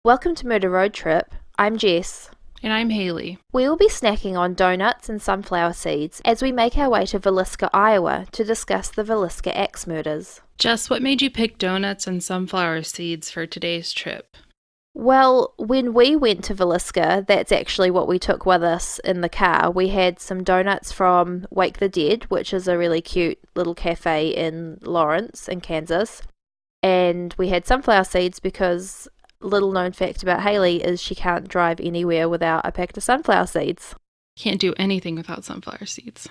Welcome to Murder Road Trip. I'm Jess. And I'm Haley. We will be snacking on donuts and sunflower seeds as we make our way to Villisca, Iowa to discuss the Villisca axe murders. Jess, what made you pick donuts and sunflower seeds for today's trip? Well, when we went to Villisca, that's actually what we took with us in the car. We had some donuts from Wake the Dead, which is a really cute little cafe in Lawrence, in Kansas. And we had sunflower seeds because, little known fact about Haley is she can't drive anywhere without a packet of sunflower seeds. Can't do anything without sunflower seeds.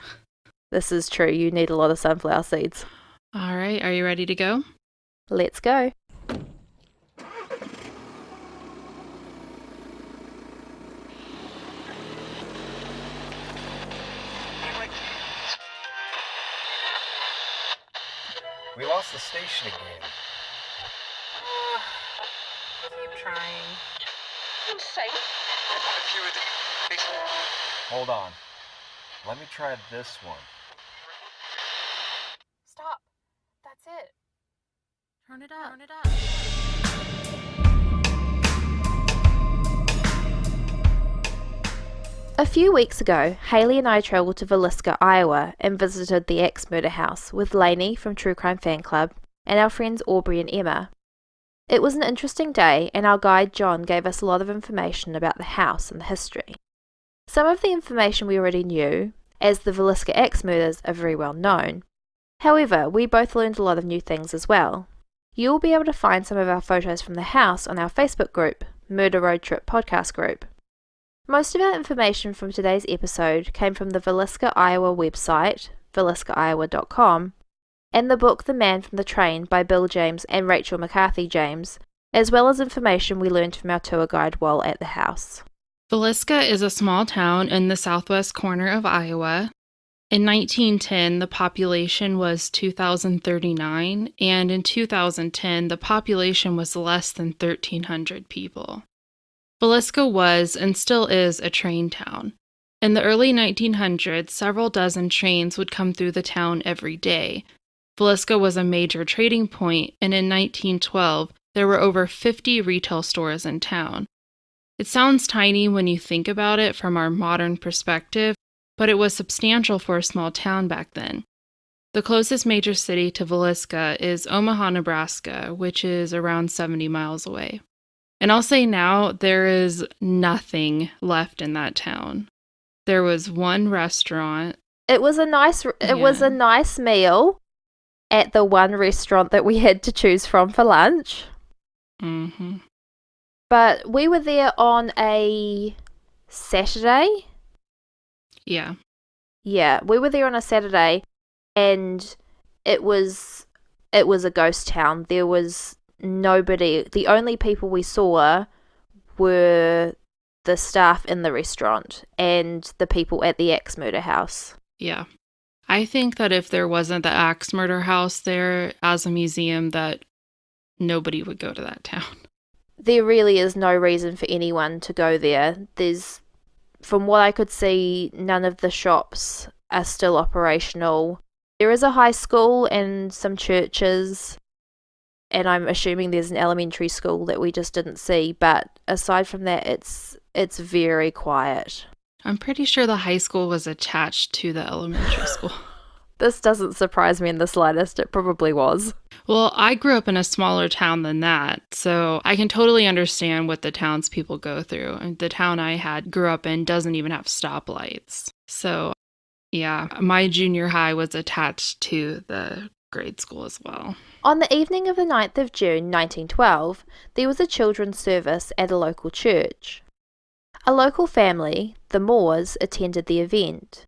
This is true. You need a lot of sunflower seeds. All right, are you ready to go? Let's go. We lost the station again. Keep trying. I'm safe. If you would... Hold on. Let me try this one. Stop. That's it. Turn it up. A few weeks ago, Haley and I travelled to Villisca, Iowa and visited the Axe Murder House with Lainey from True Crime Fan Club and our friends Aubrey and Emma. It was an interesting day and our guide John gave us a lot of information about the house and the history. Some of the information we already knew, as the Villisca axe murders are very well known. However, we both learned a lot of new things as well. You'll be able to find some of our photos from the house on our Facebook group, Murder Road Trip Podcast Group. Most of our information from today's episode came from the Villisca, Iowa website, villiscaiowa.com, and the book The Man from the Train by Bill James and Rachel McCarthy James, as well as information we learned from our tour guide while at the house. Villisca is a small town in the southwest corner of Iowa. In 1910, the population was 2,039, and in 2010, the population was less than 1,300 people. Villisca was and still is a train town. In the early 1900s, several dozen trains would come through the town every day. Villisca was a major trading point, and in 1912, there were over 50 retail stores in town. It sounds tiny when you think about it from our modern perspective, but it was substantial for a small town back then. The closest major city to Villisca is Omaha, Nebraska, which is around 70 miles away. And I'll say now, there is nothing left in that town. There was one restaurant. It was a nice meal at the one restaurant that we had to choose from for lunch. Mm-hmm. But we were there on a Saturday. Yeah. Yeah, we were there on a Saturday, and it was a ghost town. There was nobody. The only people we saw were the staff in the restaurant and the people at the axe murder house. Yeah. I think that if there wasn't the axe murder house there as a museum, that nobody would go to that town. There really is no reason for anyone to go there. From what I could see, none of the shops are still operational. There is a high school and some churches, and I'm assuming there's an elementary school that we just didn't see, but aside from that, it's very quiet. I'm pretty sure the high school was attached to the elementary school. This doesn't surprise me in the slightest. It probably was. Well, I grew up in a smaller town than that, so I can totally understand what the townspeople go through. And the town I grew up in doesn't even have stoplights. So, yeah, my junior high was attached to the grade school as well. On the evening of the 9th of June 1912, there was a children's service at a local church. A local family, the Moores, attended the event.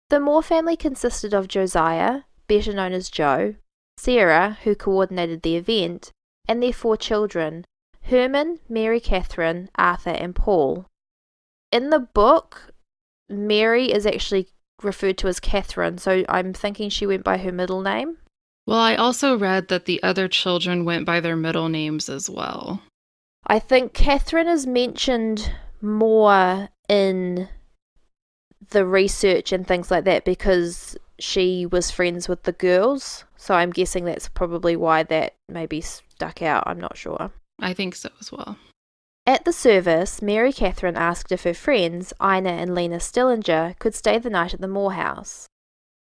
The Moore family consisted of Josiah, better known as Joe, Sarah, who coordinated the event, and their 4 children, Herman, Mary Catherine, Arthur, and Paul. In the book, Mary is actually referred to as Catherine, so I'm thinking she went by her middle name. Well, I also read that the other children went by their middle names as well. I think Catherine is mentioned more in the research and things like that because she was friends with the girls, so I'm guessing that's probably why that maybe stuck out. I'm not sure. I think so as well. At the service, Mary Catherine asked if her friends, Ina and Lena Stillinger, could stay the night at the Moore house.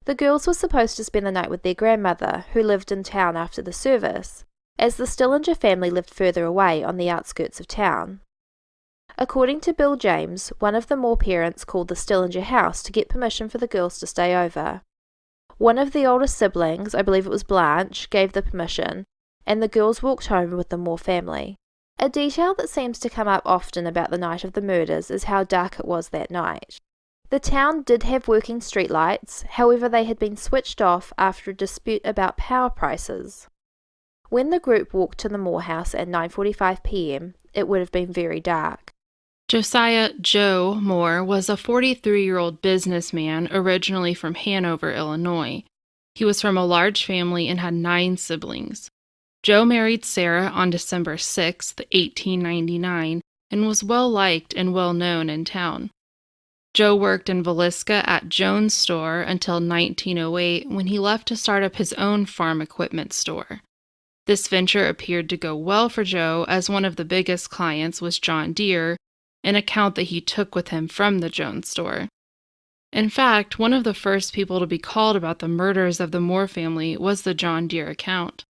The girls were supposed to spend the night with their grandmother, who lived in town after the service, as the Stillinger family lived further away on the outskirts of town. According to Bill James, one of the Moore parents called the Stillinger house to get permission for the girls to stay over. One of the older siblings, I believe it was Blanche, gave the permission, and the girls walked home with the Moore family. A detail that seems to come up often about the night of the murders is how dark it was that night. The town did have working streetlights, however they had been switched off after a dispute about power prices. When the group walked to the Moore house at 9:45 p.m., it would have been very dark. Josiah Joe Moore was a 43-year-old businessman originally from Hanover, Illinois. He was from a large family and had 9 siblings. Joe married Sarah on December 6, 1899, and was well-liked and well-known in town. Joe worked in Villisca at Jones' store until 1908, when he left to start up his own farm equipment store. This venture appeared to go well for Joe, as one of the biggest clients was John Deere, an account that he took with him from the Jones store. In fact, one of the first people to be called about the murders of the Moore family was the John Deere account.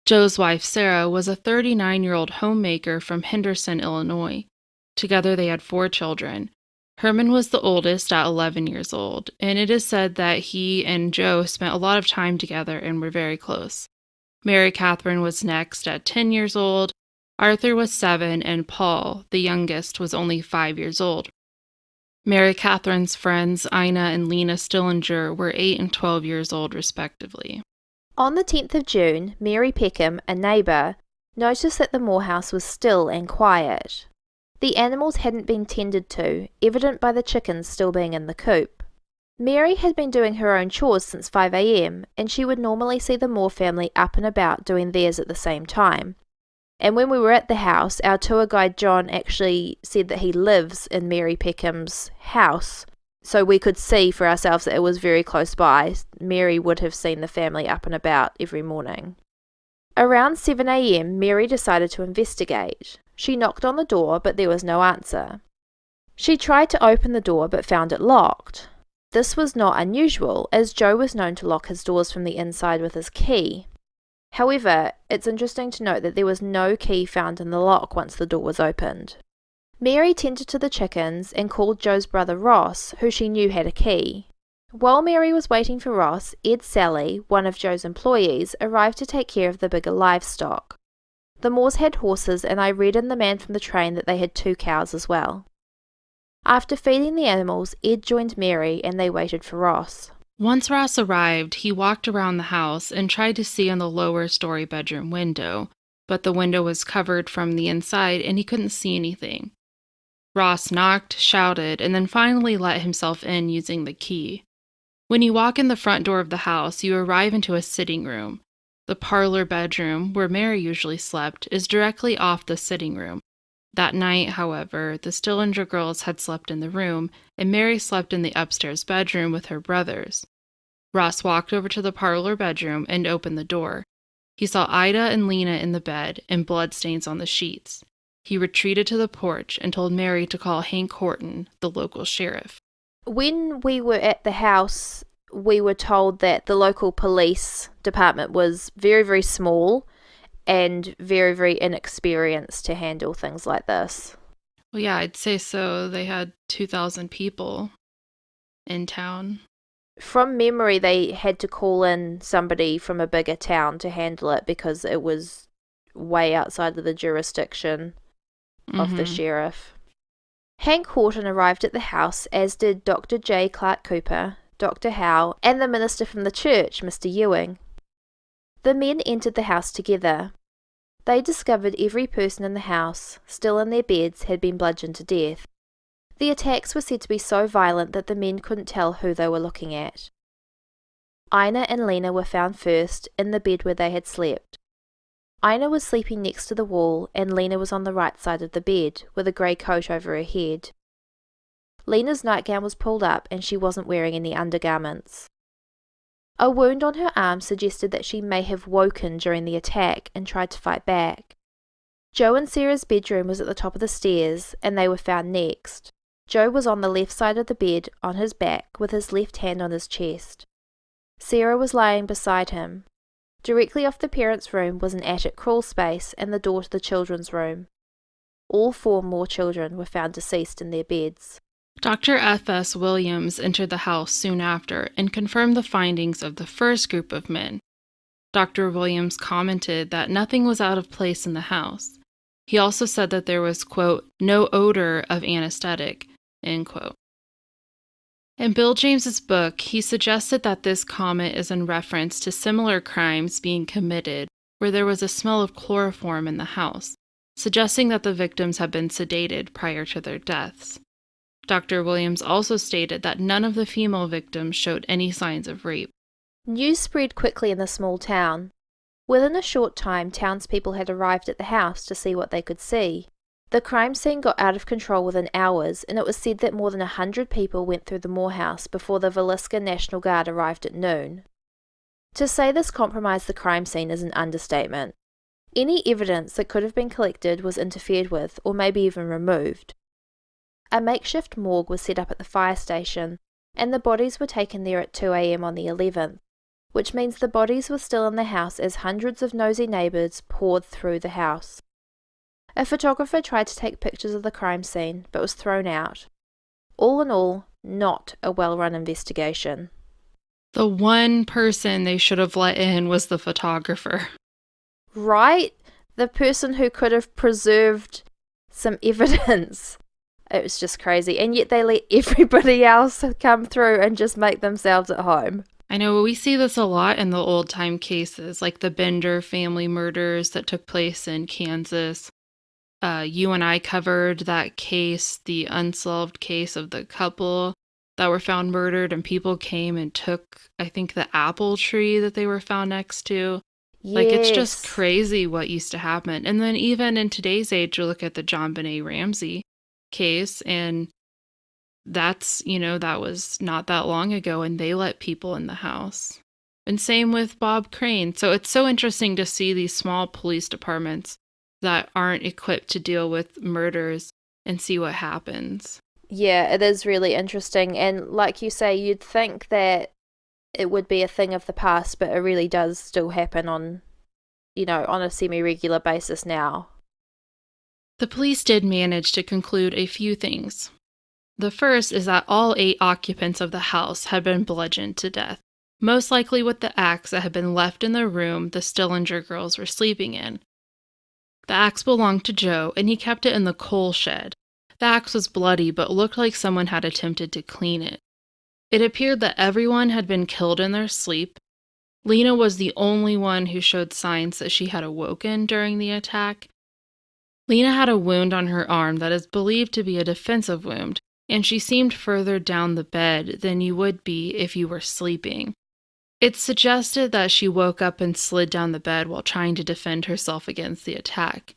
Joe's wife, Sarah, was a 39-year-old homemaker from Henderson, Illinois. Together they had 4 children. Herman was the oldest at 11 years old, and it is said that he and Joe spent a lot of time together and were very close. Mary Catherine was next at 10 years old, Arthur was 7, and Paul, the youngest, was only 5 years old. Mary Catherine's friends, Ina and Lena Stillinger, were 8 and 12 years old, respectively. On the 10th of June, Mary Peckham, a neighbour, noticed that the Moore house was still and quiet. The animals hadn't been tended to, evident by the chickens still being in the coop. Mary had been doing her own chores since 5 a.m, and she would normally see the Moore family up and about doing theirs at the same time. And when we were at the house, our tour guide John actually said that he lives in Mary Peckham's house, so we could see for ourselves that it was very close by. Mary would have seen the family up and about every morning. Around 7 a.m, Mary decided to investigate. She knocked on the door, but there was no answer. She tried to open the door, but found it locked. This was not unusual, as Joe was known to lock his doors from the inside with his key. However, it's interesting to note that there was no key found in the lock once the door was opened. Mary tended to the chickens and called Joe's brother Ross, who she knew had a key. While Mary was waiting for Ross, Ed Sally, one of Joe's employees, arrived to take care of the bigger livestock. The Moores had horses, and I read in the man from the train that they had 2 cows as well. After feeding the animals, Ed joined Mary and they waited for Ross. Once Ross arrived, he walked around the house and tried to see in the lower story bedroom window, but the window was covered from the inside and he couldn't see anything. Ross knocked, shouted, and then finally let himself in using the key. When you walk in the front door of the house, you arrive into a sitting room. The parlor bedroom, where Mary usually slept, is directly off the sitting room. That night, however, the Stillinger girls had slept in the room, and Mary slept in the upstairs bedroom with her brothers. Ross walked over to the parlor bedroom and opened the door. He saw Ida and Lena in the bed and bloodstains on the sheets. He retreated to the porch and told Mary to call Hank Horton, the local sheriff. When we were at the house, we were told that the local police department was very, very small and very, very inexperienced to handle things like this. Well, yeah, I'd say so. They had 2,000 people in town. From memory, they had to call in somebody from a bigger town to handle it because it was way outside of the jurisdiction of the sheriff. Hank Horton arrived at the house, as did Dr. J. Clark Cooper, Dr. Howe, and the minister from the church, Mr. Ewing. The men entered the house together. They discovered every person in the house, still in their beds, had been bludgeoned to death. The attacks were said to be so violent that the men couldn't tell who they were looking at. Ina and Lena were found first, in the bed where they had slept. Ina was sleeping next to the wall, and Lena was on the right side of the bed, with a grey coat over her head. Lena's nightgown was pulled up, and she wasn't wearing any undergarments. A wound on her arm suggested that she may have woken during the attack and tried to fight back. Joe and Sarah's bedroom was at the top of the stairs, and they were found next. Joe was on the left side of the bed, on his back, with his left hand on his chest. Sarah was lying beside him. Directly off the parents' room was an attic crawl space and the door to the children's room. All 4 more children were found deceased in their beds. Dr. F.S. Williams entered the house soon after and confirmed the findings of the first group of men. Dr. Williams commented that nothing was out of place in the house. He also said that there was, quote, no odor of anesthetic, end quote. In Bill James's book, he suggested that this comment is in reference to similar crimes being committed where there was a smell of chloroform in the house, suggesting that the victims had been sedated prior to their deaths. Dr. Williams also stated that none of the female victims showed any signs of rape. News spread quickly in the small town. Within a short time, townspeople had arrived at the house to see what they could see. The crime scene got out of control within hours, and it was said that more than 100 people went through the Morehouse before the Villisca National Guard arrived at noon. To say this compromised the crime scene is an understatement. Any evidence that could have been collected was interfered with, or maybe even removed. A makeshift morgue was set up at the fire station, and the bodies were taken there at 2 a.m. on the 11th, which means the bodies were still in the house as hundreds of nosy neighbours poured through the house. A photographer tried to take pictures of the crime scene, but was thrown out. All in all, not a well-run investigation. The one person they should have let in was the photographer. Right? The person who could have preserved some evidence. It was just crazy, and yet they let everybody else come through and just make themselves at home. I know we see this a lot in the old-time cases, like the Bender family murders that took place in Kansas. You and I covered that case, the unsolved case of the couple that were found murdered, and people came and took, I think, the apple tree that they were found next to. Yes. Like, it's just crazy what used to happen. And then even in today's age, you look at the John Benet Ramsey case, and that's, that was not that long ago, and they let people in the house. And same with Bob Crane. So it's so interesting to see these small police departments that aren't equipped to deal with murders and see what happens. Yeah, it is really interesting. And like you say, you'd think that it would be a thing of the past, but it really does still happen on a semi-regular basis now. The police did manage to conclude a few things. The first is that all 8 occupants of the house had been bludgeoned to death, most likely with the axe that had been left in the room the Stillinger girls were sleeping in. The axe belonged to Joe, and he kept it in the coal shed. The axe was bloody, but looked like someone had attempted to clean it. It appeared that everyone had been killed in their sleep. Lena was the only one who showed signs that she had awoken during the attack. Lena had a wound on her arm that is believed to be a defensive wound, and she seemed further down the bed than you would be if you were sleeping. It's suggested that she woke up and slid down the bed while trying to defend herself against the attack.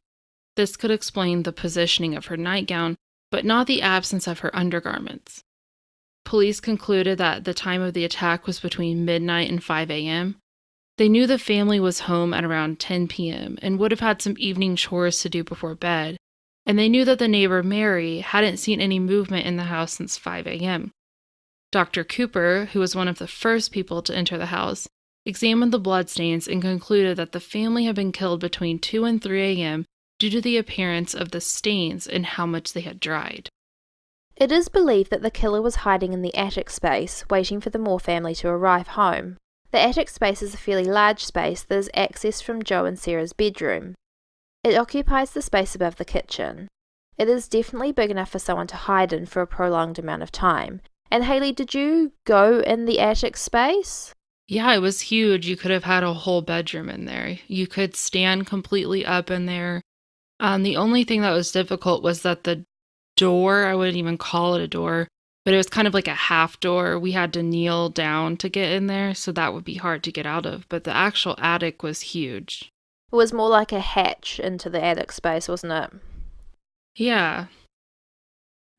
This could explain the positioning of her nightgown, but not the absence of her undergarments. Police concluded that the time of the attack was between midnight and 5 a.m. They knew the family was home at around 10 p.m. and would have had some evening chores to do before bed, and they knew that the neighbor Mary hadn't seen any movement in the house since 5 a.m. Dr. Cooper, who was one of the first people to enter the house, examined the bloodstains and concluded that the family had been killed between 2 and 3 a.m. due to the appearance of the stains and how much they had dried. It is believed that the killer was hiding in the attic space, waiting for the Moore family to arrive home. The attic space is a fairly large space that is accessed from Joe and Sarah's bedroom. It occupies the space above the kitchen. It is definitely big enough for someone to hide in for a prolonged amount of time. And Hayley, did you go in the attic space? Yeah, it was huge. You could have had a whole bedroom in there. You could stand completely up in there. The only thing that was difficult was that the door, I wouldn't even call it a door, but it was kind of like a half door. We had to kneel down to get in there, so that would be hard to get out of. But the actual attic was huge. It was more like a hatch into the attic space, wasn't it? Yeah.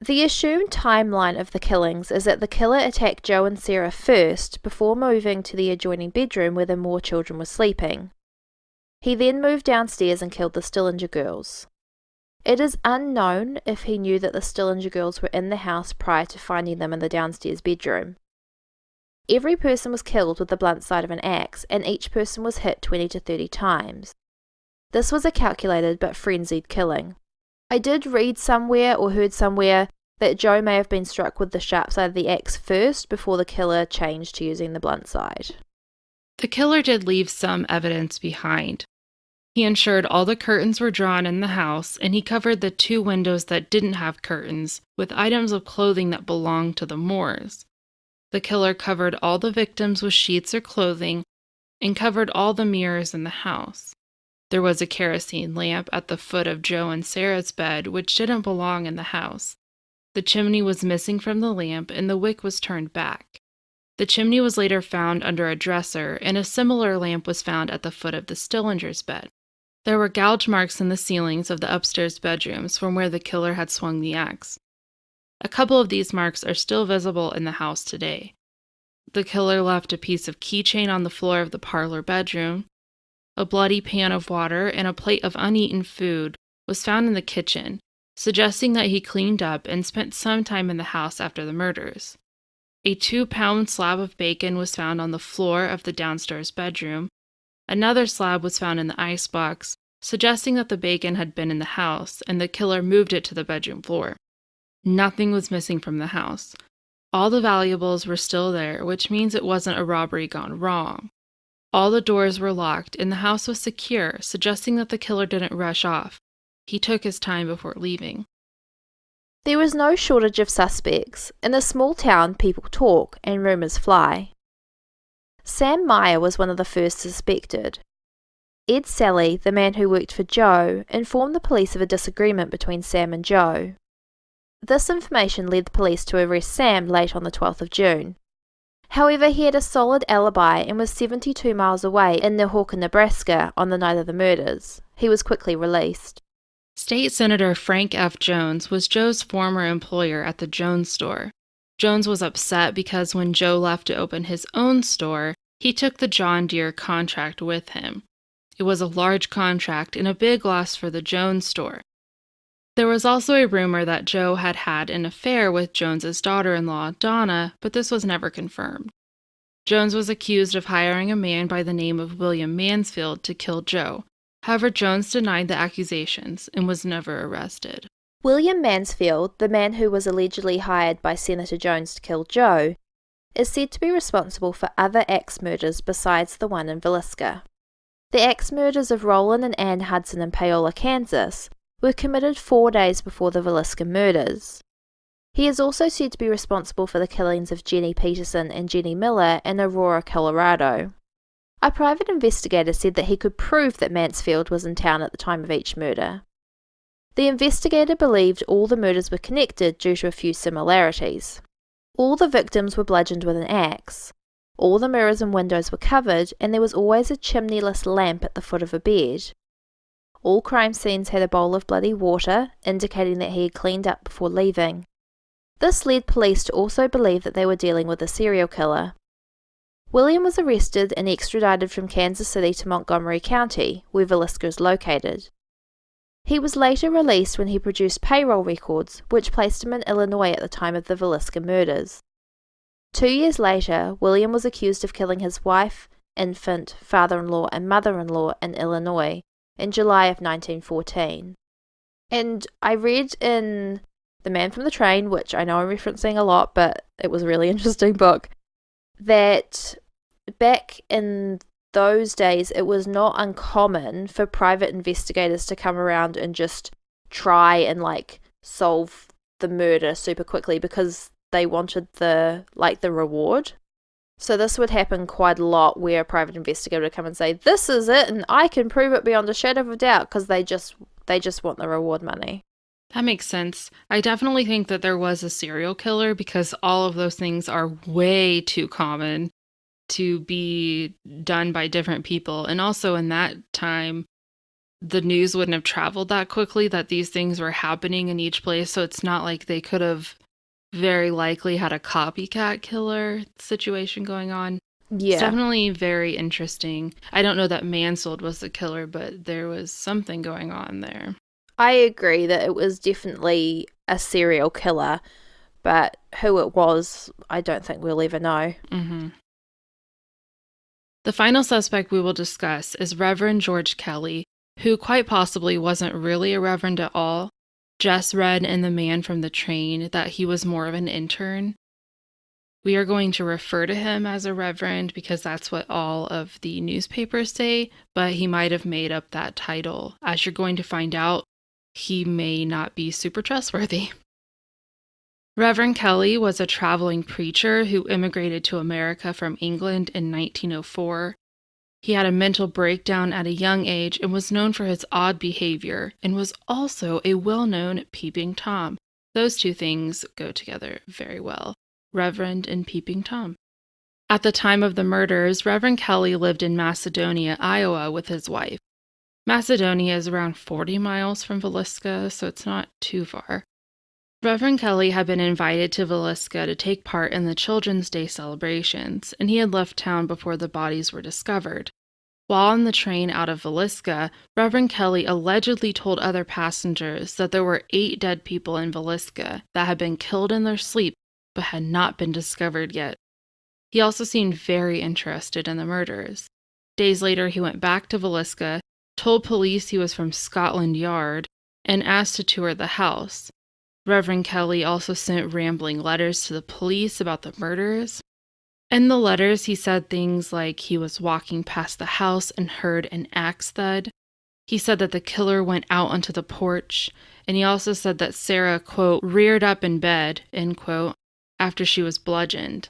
The assumed timeline of the killings is that the killer attacked Joe and Sarah first before moving to the adjoining bedroom where the Moore children were sleeping. He then moved downstairs and killed the Stillinger girls. It is unknown if he knew that the Stillinger girls were in the house prior to finding them in the downstairs bedroom. Every person was killed with the blunt side of an axe, and each person was hit 20 to 30 times. This was a calculated but frenzied killing. I did read somewhere or heard somewhere that Joe may have been struck with the sharp side of the axe first before the killer changed to using the blunt side. The killer did leave some evidence behind. He ensured all the curtains were drawn in the house, and he covered the 2 windows that didn't have curtains with items of clothing that belonged to the Moores. The killer covered all the victims with sheets or clothing and covered all the mirrors in the house. There was a kerosene lamp at the foot of Joe and Sarah's bed, which didn't belong in the house. The chimney was missing from the lamp, and the wick was turned back. The chimney was later found under a dresser, and a similar lamp was found at the foot of the Stillingers' bed. There were gouge marks in the ceilings of the upstairs bedrooms from where the killer had swung the axe. A couple of these marks are still visible in the house today. The killer left a piece of keychain on the floor of the parlor bedroom. A bloody pan of water and a plate of uneaten food was found in the kitchen, suggesting that he cleaned up and spent some time in the house after the murders. A 2-pound slab of bacon was found on the floor of the downstairs bedroom. Another slab was found in the icebox, suggesting that the bacon had been in the house and the killer moved it to the bedroom floor. Nothing was missing from the house. All the valuables were still there, which means it wasn't a robbery gone wrong. All the doors were locked and the house was secure, suggesting that the killer didn't rush off. He took his time before leaving. There was no shortage of suspects. In a small town, people talk and rumours fly. Sam Meyer was one of the first suspected. Ed Sally, the man who worked for Joe, informed the police of a disagreement between Sam and Joe. This information led the police to arrest Sam late on the 12th of June. However, he had a solid alibi and was 72 miles away in Nehawka, Nebraska on the night of the murders. He was quickly released. State Senator Frank F. Jones was Joe's former employer at the Jones store. Jones was upset because when Joe left to open his own store, he took the John Deere contract with him. It was a large contract and a big loss for the Jones store. There was also a rumor that Joe had had an affair with Jones's daughter-in-law, Donna, but this was never confirmed. Jones was accused of hiring a man by the name of William Mansfield to kill Joe. However, Jones denied the accusations and was never arrested. William Mansfield, the man who was allegedly hired by Senator Jones to kill Joe, is said to be responsible for other axe murders besides the one in Villisca. The axe murders of Roland and Ann Hudson in Paola, Kansas, were committed 4 days before the Villisca murders. He is also said to be responsible for the killings of Jenny Peterson and Jenny Miller in Aurora, Colorado. A private investigator said that he could prove that Mansfield was in town at the time of each murder. The investigator believed all the murders were connected due to a few similarities. All the victims were bludgeoned with an axe. All the mirrors and windows were covered, and there was always a chimneyless lamp at the foot of a bed. All crime scenes had a bowl of bloody water, indicating that he had cleaned up before leaving. This led police to also believe that they were dealing with a serial killer. William was arrested and extradited from Kansas City to Montgomery County, where Villisca is located. He was later released when he produced payroll records, which placed him in Illinois at the time of the Villisca murders. 2 years later, William was accused of killing his wife, infant, father-in-law, and mother-in-law in Illinois in July of 1914. And I read in The Man from the Train, which I know I'm referencing a lot, but it was a really interesting book, that back in those days it was not uncommon for private investigators to come around and just try and solve the murder super quickly because they wanted the reward. So this would happen quite a lot, where a private investigator would come and say, "This is it, and I can prove it beyond a shadow of a doubt," because they just want the reward money. That makes sense. I definitely think that there was a serial killer because all of those things are way too common to be done by different people. And also in that time, the news wouldn't have traveled that quickly that these things were happening in each place. So it's not like they could have very likely had a copycat killer situation going on. It's Yeah. definitely very interesting. I don't know that Mansfield was the killer, but there was something going on there. I agree that it was definitely a serial killer, but who it was, I don't think we'll ever know. Mm-hmm. The final suspect we will discuss is Reverend George Kelly, who quite possibly wasn't really a reverend at all. Jess read in The Man from the Train that he was more of an intern. We are going to refer to him as a reverend because that's what all of the newspapers say, but he might have made up that title. As you're going to find out, he may not be super trustworthy. Reverend Kelly was a traveling preacher who immigrated to America from England in 1904. He had a mental breakdown at a young age and was known for his odd behavior, and was also a well-known peeping Tom. Those two things go together very well. Reverend and Peeping Tom. At the time of the murders, Reverend Kelly lived in Macedonia, Iowa with his wife. Macedonia is around 40 miles from Villisca, so it's not too far. Reverend Kelly had been invited to Villisca to take part in the Children's Day celebrations, and he had left town before the bodies were discovered. While on the train out of Villisca, Reverend Kelly allegedly told other passengers that there were 8 dead people in Villisca that had been killed in their sleep but had not been discovered yet. He also seemed very interested in the murders. Days later, he went back to Villisca, told police he was from Scotland Yard, and asked to tour the house. Reverend Kelly also sent rambling letters to the police about the murders. In the letters, he said things like he was walking past the house and heard an axe thud. He said that the killer went out onto the porch, and he also said that Sarah, quote, reared up in bed, end quote, after she was bludgeoned.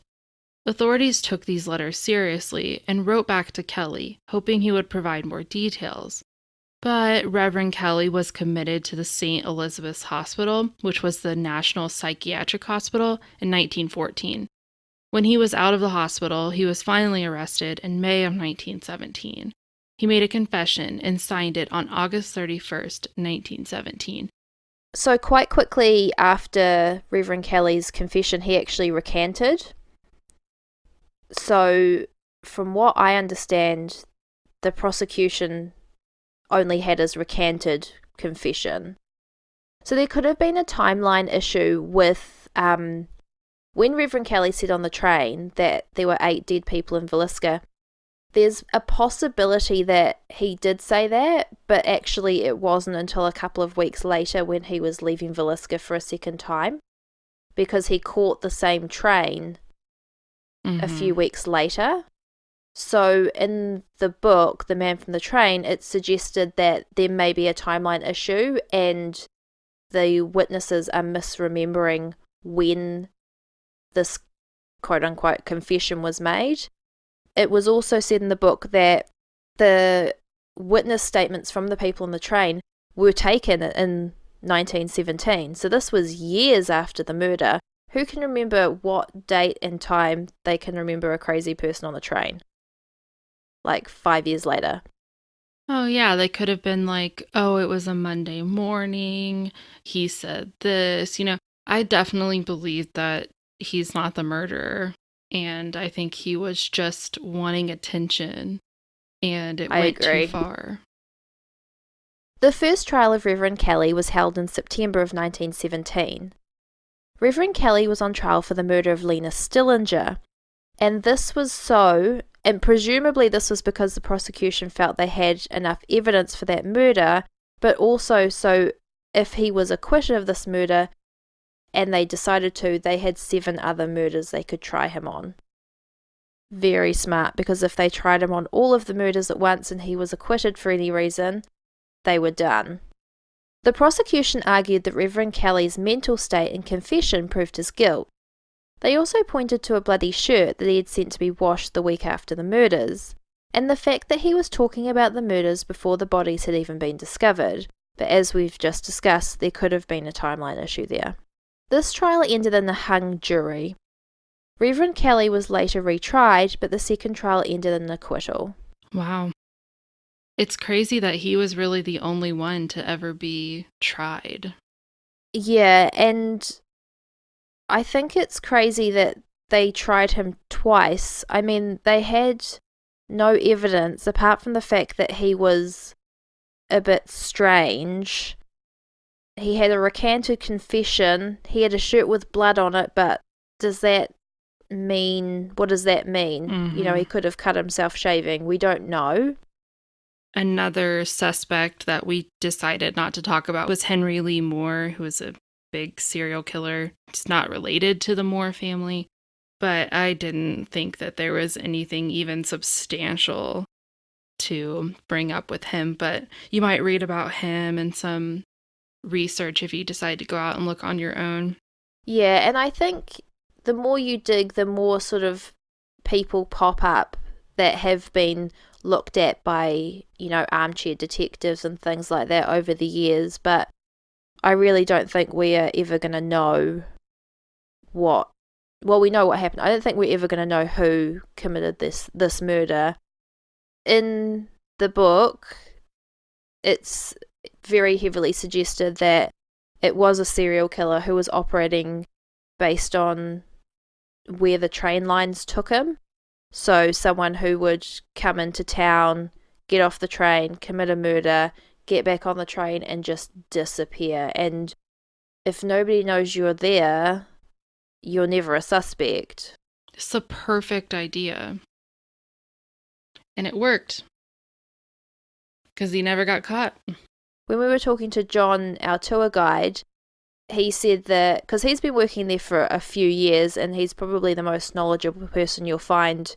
Authorities took these letters seriously and wrote back to Kelly, hoping he would provide more details. But Reverend Kelly was committed to the St. Elizabeth's Hospital, which was the National Psychiatric Hospital, in 1914. When he was out of the hospital, he was finally arrested in May of 1917. He made a confession and signed it on August 31st, 1917. So quite quickly after Reverend Kelly's confession, he actually recanted. So from what I understand, the prosecution only had his recanted confession. So there could have been a timeline issue with when Reverend Kelly said on the train that there were 8 dead people in Villisca. There's a possibility that he did say that, but actually it wasn't until a couple of weeks later when he was leaving Villisca for a second time, because he caught the same train a few weeks later. So in the book, The Man from the Train, it suggested that there may be a timeline issue and the witnesses are misremembering when this quote-unquote confession was made. It was also said in the book that the witness statements from the people on the train were taken in 1917. So this was years after the murder. Who can remember what date and time they can remember a crazy person on the train? Like 5 years later. Oh, yeah, they could have been like, oh, it was a Monday morning. He said this. I definitely believe that he's not the murderer. And I think he was just wanting attention. And it went too far. The first trial of Reverend Kelly was held in September of 1917. Reverend Kelly was on trial for the murder of Lena Stillinger. And this was so, and presumably this was because the prosecution felt they had enough evidence for that murder, but also so if he was acquitted of this murder and they decided to, they had 7 other murders they could try him on. Very smart, because if they tried him on all of the murders at once and he was acquitted for any reason, they were done. The prosecution argued that Reverend Kelly's mental state and confession proved his guilt. They also pointed to a bloody shirt that he had sent to be washed the week after the murders, and the fact that he was talking about the murders before the bodies had even been discovered, but as we've just discussed, there could have been a timeline issue there. This trial ended in a hung jury. Reverend Kelly was later retried, but the second trial ended in an acquittal. Wow. It's crazy that he was really the only one to ever be tried. Yeah, and I think it's crazy that they tried him twice. I mean, they had no evidence apart from the fact that he was a bit strange. He had a recanted confession. He had a shirt with blood on it, but does that mean, what does that mean? Mm-hmm. He could have cut himself shaving. We don't know. Another suspect that we decided not to talk about was Henry Lee Moore, who was a big serial killer. It's not related to the Moore family, but I didn't think that there was anything even substantial to bring up with him. But you might read about him and some research if you decide to go out and look on your own. Yeah, and I think the more you dig, the more sort of people pop up that have been looked at by, armchair detectives and things like that over the years, but I really don't think we are ever going to know we know what happened. I don't think we're ever going to know who committed this murder. In the book, it's very heavily suggested that it was a serial killer who was operating based on where the train lines took him. So someone who would come into town, get off the train, commit a murder, get back on the train and just disappear. And if nobody knows you're there, you're never a suspect. It's a perfect idea. And it worked. Because he never got caught. When we were talking to John, our tour guide, he said that, because he's been working there for a few years and he's probably the most knowledgeable person you'll find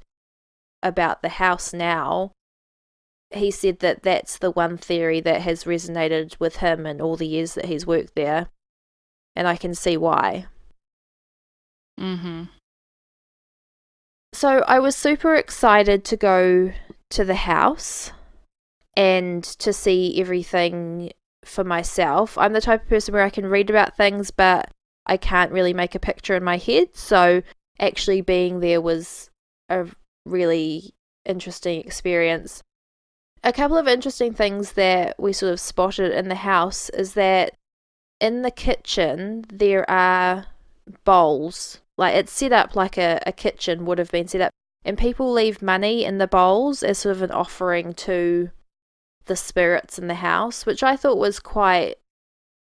about the house now, he said that that's the one theory that has resonated with him in all the years that he's worked there. And I can see why. Mm-hmm. So I was super excited to go to the house and to see everything for myself. I'm the type of person where I can read about things, but I can't really make a picture in my head. So actually being there was a really interesting experience. A couple of interesting things that we sort of spotted in the house is that in the kitchen there are bowls. Like, it's set up like a kitchen would have been set up. And people leave money in the bowls as sort of an offering to the spirits in the house, which I thought was quite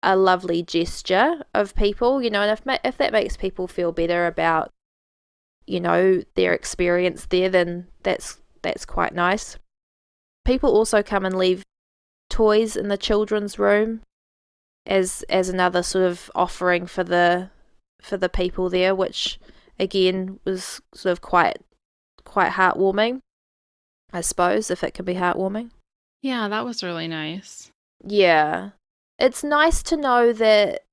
a lovely gesture of people, and if that makes people feel better about, their experience there, then that's quite nice. People also come and leave toys in the children's room as another sort of offering for the people there, which again was sort of quite heartwarming, I suppose, if it can be heartwarming. Yeah, that was really nice. Yeah. It's nice to know that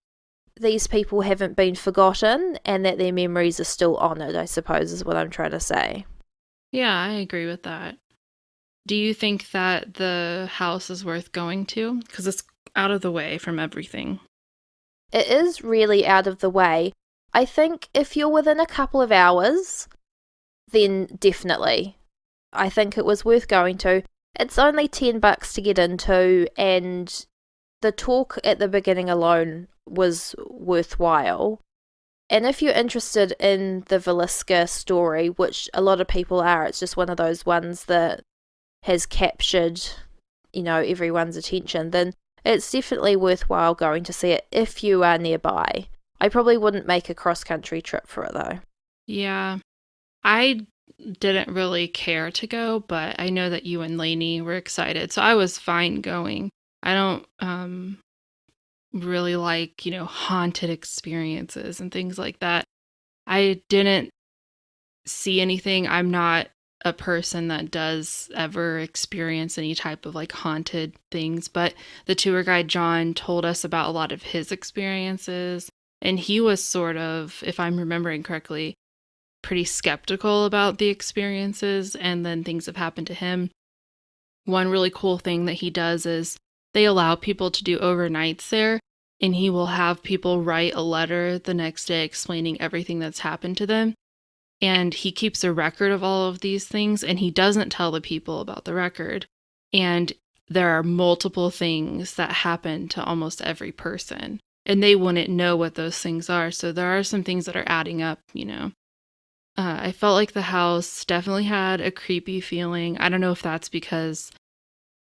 these people haven't been forgotten and that their memories are still honoured, I suppose, is what I'm trying to say. Yeah, I agree with that. Do you think that the house is worth going to? Because it's out of the way from everything. It is really out of the way. I think if you're within a couple of hours, then definitely. I think it was worth going to. It's only $10 to get into, and the talk at the beginning alone was worthwhile. And if you're interested in the Villisca story, which a lot of people are, it's just one of those ones that has captured, everyone's attention, then it's definitely worthwhile going to see it if you are nearby. I probably wouldn't make a cross-country trip for it, though. Yeah. I didn't really care to go, but I know that you and Lainey were excited, so I was fine going. I don't really like, haunted experiences and things like that. I didn't see anything. I'm not a person that does ever experience any type of like haunted things, but the tour guide John told us about a lot of his experiences, and he was sort of, if I'm remembering correctly, pretty skeptical about the experiences, and then things have happened to him. One really cool thing that he does is they allow people to do overnights there, and he will have people write a letter the next day explaining everything that's happened to them. And he keeps a record of all of these things, and he doesn't tell the people about the record. And there are multiple things that happen to almost every person, and they wouldn't know what those things are. So there are some things that are adding up, I felt like the house definitely had a creepy feeling. I don't know if that's because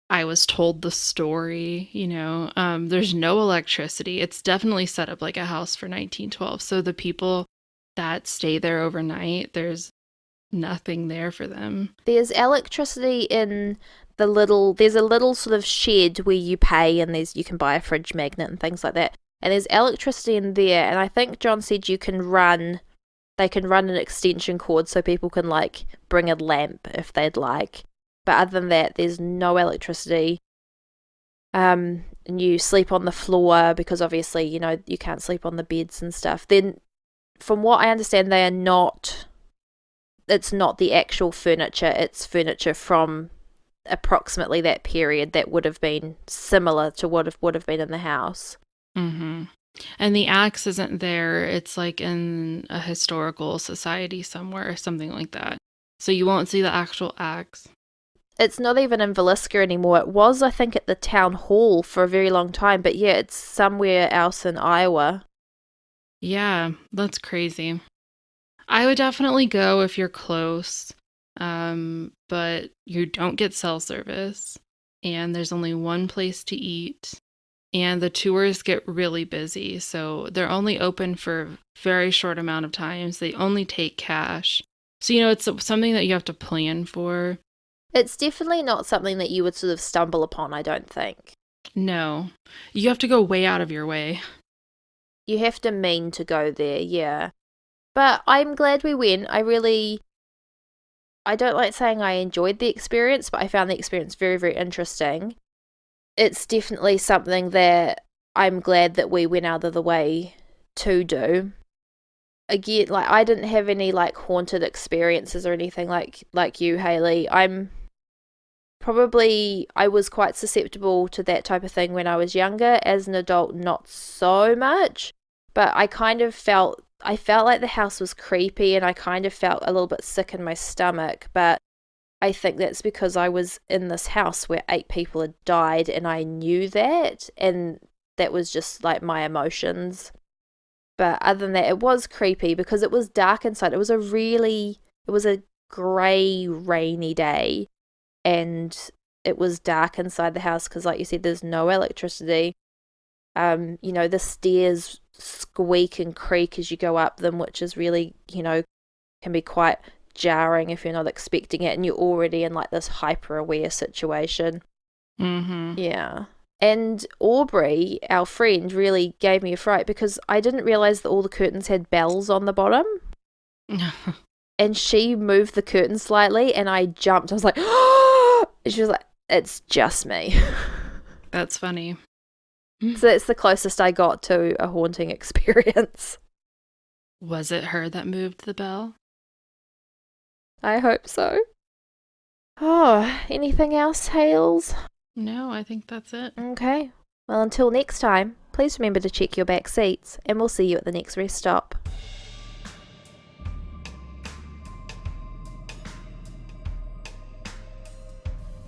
I was told the story, there's no electricity. It's definitely set up like a house for 1912. So the people that stay there overnight, there's nothing there for them. There's electricity in there's a little sort of shed where you pay, and you can buy a fridge magnet and things like that. And there's electricity in there, and I think John said they can run an extension cord so people can like bring a lamp if they'd like. But other than that, there's no electricity. And you sleep on the floor because obviously, you can't sleep on the beds and stuff. Then, from what I understand, it's not the actual furniture, it's furniture from approximately that period that would have been similar to what would have been in the house. Mm-hmm. And the axe isn't there. It's like in a historical society somewhere or something like that. So you won't see the actual axe. It's not even in Villisca anymore. It was, I think, at the town hall for a very long time. But yeah, it's somewhere else in Iowa. Yeah, that's crazy. I would definitely go if you're close, but you don't get cell service, and there's only one place to eat, and the tours get really busy, so they're only open for a very short amount of times. They only take cash. So, it's something that you have to plan for. It's definitely not something that you would sort of stumble upon, I don't think. No. You have to go way out of your way. You have to mean to go there, yeah. But I'm glad we went. I don't like saying I enjoyed the experience, but I found the experience very, very interesting. It's definitely something that I'm glad that we went out of the way to do. Again, like, I didn't have any like haunted experiences or anything like you, Hayley. I was quite susceptible to that type of thing when I was younger. As an adult, not so much, but I felt like the house was creepy, and I kind of felt a little bit sick in my stomach, but I think that's because I was in this house where 8 people had died, and I knew that, and that was just like my emotions. But other than that, it was creepy because it was dark inside. It was a grey, rainy day, and it was dark inside the house because, like you said, there's no electricity. The stairs squeak and creak as you go up them, which is really, can be quite jarring if you're not expecting it, and you're already in like this hyper-aware situation. Mm-hmm. Yeah. And Aubrey, our friend, really gave me a fright because I didn't realise that all the curtains had bells on the bottom. And she moved the curtain slightly, and I jumped. I was like, oh! She was like, it's just me. That's funny. So that's the closest I got to a haunting experience. Was it her that moved the bell? I hope so. Oh, anything else, Hales? No, I think that's it. Okay. Well, until next time, please remember to check your back seats, and we'll see you at the next rest stop.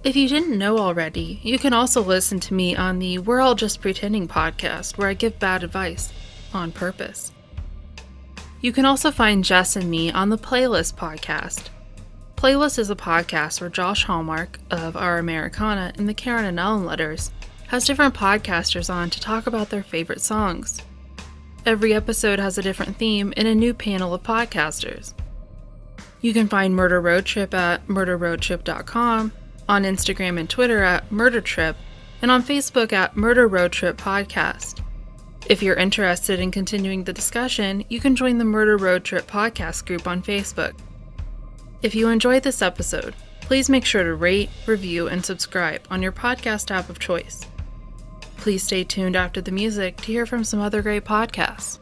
If you didn't know already, you can also listen to me on the We're All Just Pretending podcast, where I give bad advice on purpose. You can also find Jess and me on the Playlist podcast. Playlist is a podcast where Josh Hallmark of Our Americana and the Karen and Ellen Letters has different podcasters on to talk about their favorite songs. Every episode has a different theme and a new panel of podcasters. You can find Murder Road Trip at murderroadtrip.com, on Instagram and Twitter at Murder Trip, and on Facebook at Murder Road Trip Podcast. If you're interested in continuing the discussion, you can join the Murder Road Trip podcast group on Facebook. If you enjoyed this episode, please make sure to rate, review, and subscribe on your podcast app of choice. Please stay tuned after the music to hear from some other great podcasts.